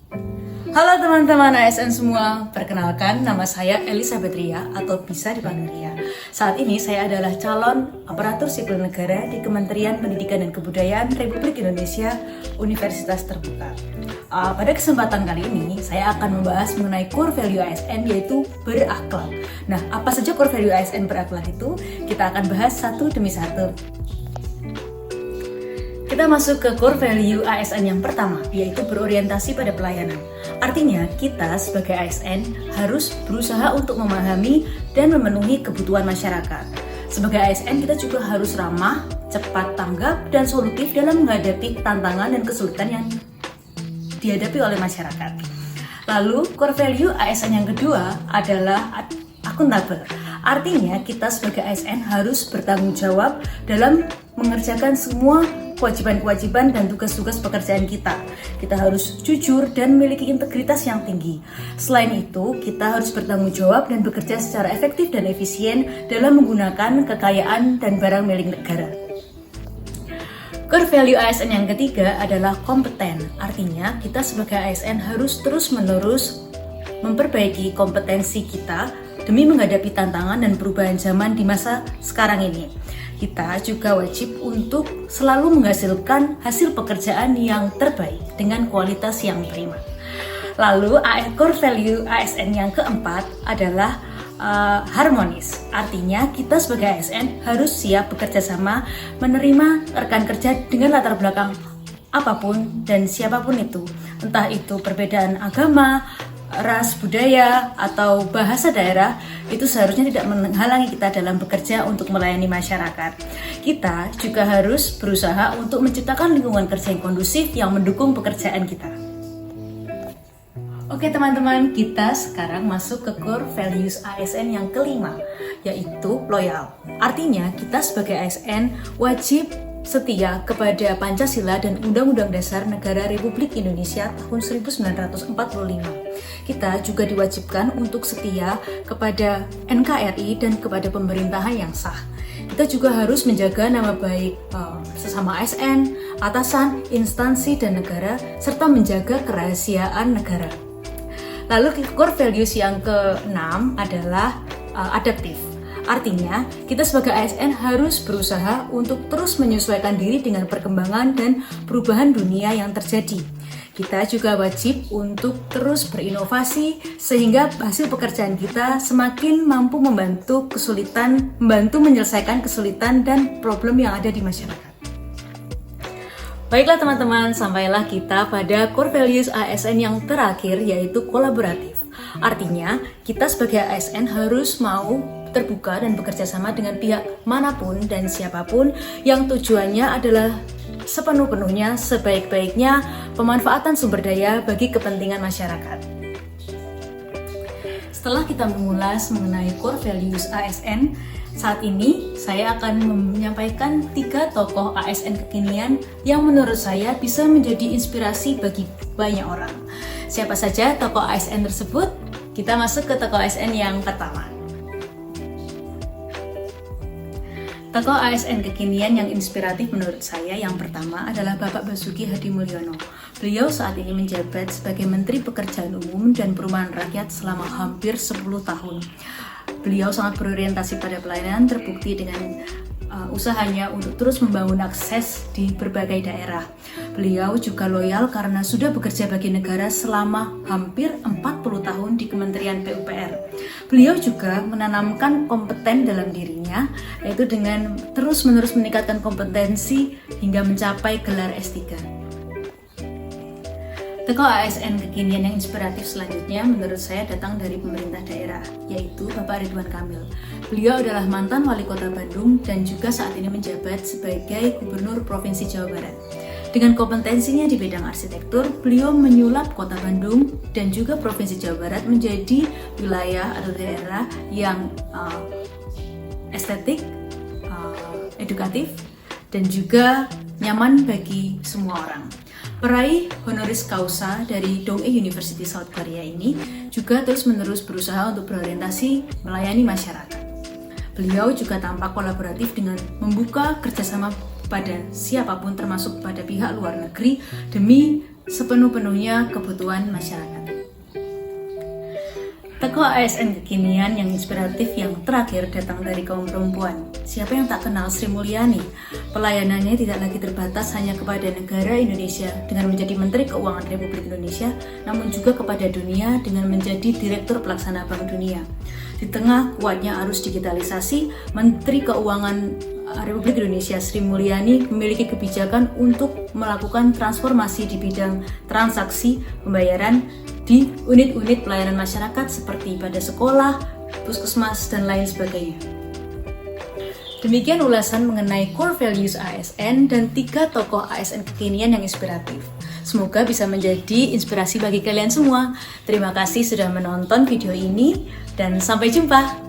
Halo teman-teman ASN semua, perkenalkan nama saya Elizabeth Ria atau bisa dipanggil Ria. Saat ini saya adalah calon aparatur sipil negara di Kementerian Pendidikan dan Kebudayaan Republik Indonesia Universitas Terbuka. Pada kesempatan kali ini saya akan membahas mengenai core value ASN yaitu berakhlak. Nah, apa saja core value ASN berakhlak itu? Kita akan bahas satu demi satu. Kita masuk ke core value ASN yang pertama, yaitu berorientasi pada pelayanan. Artinya, kita sebagai ASN harus berusaha untuk memahami dan memenuhi kebutuhan masyarakat. Sebagai ASN, kita juga harus ramah, cepat tanggap, dan solutif dalam menghadapi tantangan dan kesulitan yang dihadapi oleh masyarakat. Lalu, core value ASN yang kedua adalah akuntabel. Artinya, kita sebagai ASN harus bertanggung jawab dalam mengerjakan semua kewajiban-kewajiban dan tugas-tugas pekerjaan kita. Kita harus jujur dan memiliki integritas yang tinggi. Selain itu, kita harus bertanggung jawab dan bekerja secara efektif dan efisien dalam menggunakan kekayaan dan barang milik negara. Core value ASN yang ketiga adalah kompeten. Artinya, kita sebagai ASN harus terus-menerus memperbaiki kompetensi kita demi menghadapi tantangan dan perubahan zaman di masa sekarang ini. Kita juga wajib untuk selalu menghasilkan hasil pekerjaan yang terbaik dengan kualitas yang prima. Lalu core value ASN yang keempat adalah harmonis. Artinya kita sebagai ASN harus siap bekerja sama, menerima rekan kerja dengan latar belakang apapun dan siapapun itu. Entah itu perbedaan agama, ras, budaya, atau bahasa daerah, itu seharusnya tidak menghalangi kita dalam bekerja untuk melayani masyarakat. Kita juga harus berusaha untuk menciptakan lingkungan kerja yang kondusif yang mendukung pekerjaan kita. Oke teman-teman, kita sekarang masuk ke core values ASN yang kelima, yaitu loyal. Artinya kita sebagai ASN wajib setia kepada Pancasila dan Undang-Undang Dasar Negara Republik Indonesia tahun 1945. Kita juga diwajibkan untuk setia kepada NKRI dan kepada pemerintahan yang sah. Kita juga harus menjaga nama baik sesama ASN, atasan, instansi, dan negara, serta menjaga kerahasiaan negara. Lalu core values yang ke-6 adalah adaptif. Artinya, kita sebagai ASN harus berusaha untuk terus menyesuaikan diri dengan perkembangan dan perubahan dunia yang terjadi. Kita juga wajib untuk terus berinovasi sehingga hasil pekerjaan kita semakin mampu membantu menyelesaikan kesulitan dan problem yang ada di masyarakat. Baiklah teman-teman, sampailah kita pada core values ASN yang terakhir, yaitu kolaboratif. Artinya, kita sebagai ASN harus mau terbuka dan bekerja sama dengan pihak manapun dan siapapun yang tujuannya adalah sepenuh-penuhnya, sebaik-baiknya pemanfaatan sumber daya bagi kepentingan masyarakat. Setelah kita mengulas mengenai core values ASN, saat ini saya akan menyampaikan 3 tokoh ASN kekinian yang menurut saya bisa menjadi inspirasi bagi banyak orang. Siapa saja tokoh ASN tersebut? Kita masuk ke tokoh ASN yang pertama. Tokoh ASN kekinian yang inspiratif menurut saya yang pertama adalah Bapak Basuki Hadimulyono. Beliau saat ini menjabat sebagai Menteri Pekerjaan Umum dan Perumahan Rakyat selama hampir 10 tahun. Beliau sangat berorientasi pada pelayanan, terbukti dengan usahanya untuk terus membangun akses di berbagai daerah. Beliau juga loyal karena sudah bekerja bagi negara selama hampir 40 tahun di Kementerian PUPR. Beliau juga menanamkan kompeten dalam dirinya, yaitu dengan terus-menerus meningkatkan kompetensi hingga mencapai gelar S3. Tokoh ASN kekinian yang inspiratif selanjutnya menurut saya datang dari pemerintah daerah, yaitu Bapak Ridwan Kamil. Beliau adalah mantan wali kota Bandung dan juga saat ini menjabat sebagai Gubernur Provinsi Jawa Barat. Dengan kompetensinya di bidang arsitektur, beliau menyulap kota Bandung dan juga Provinsi Jawa Barat menjadi wilayah atau daerah yang estetik, edukatif, dan juga nyaman bagi semua orang. Peraih honoris causa dari Donghae University South Korea ini juga terus-menerus berusaha untuk berorientasi melayani masyarakat. Beliau juga tampak kolaboratif dengan membuka kerjasama pada siapapun termasuk pada pihak luar negeri demi sepenuh-penuhnya kebutuhan masyarakat. Tokoh ASN kekinian yang inspiratif yang terakhir datang dari kaum perempuan. Siapa yang tak kenal Sri Mulyani? Pelayanannya tidak lagi terbatas hanya kepada negara Indonesia dengan menjadi Menteri Keuangan Republik Indonesia, namun juga kepada dunia dengan menjadi Direktur Pelaksana Bank Dunia. Di tengah kuatnya arus digitalisasi, Menteri Keuangan Republik Indonesia Sri Mulyani memiliki kebijakan untuk melakukan transformasi di bidang transaksi pembayaran di unit-unit pelayanan masyarakat seperti pada sekolah, puskesmas, dan lain sebagainya. Demikian ulasan mengenai core values ASN dan 3 tokoh ASN kekinian yang inspiratif. Semoga bisa menjadi inspirasi bagi kalian semua. Terima kasih sudah menonton video ini dan sampai jumpa.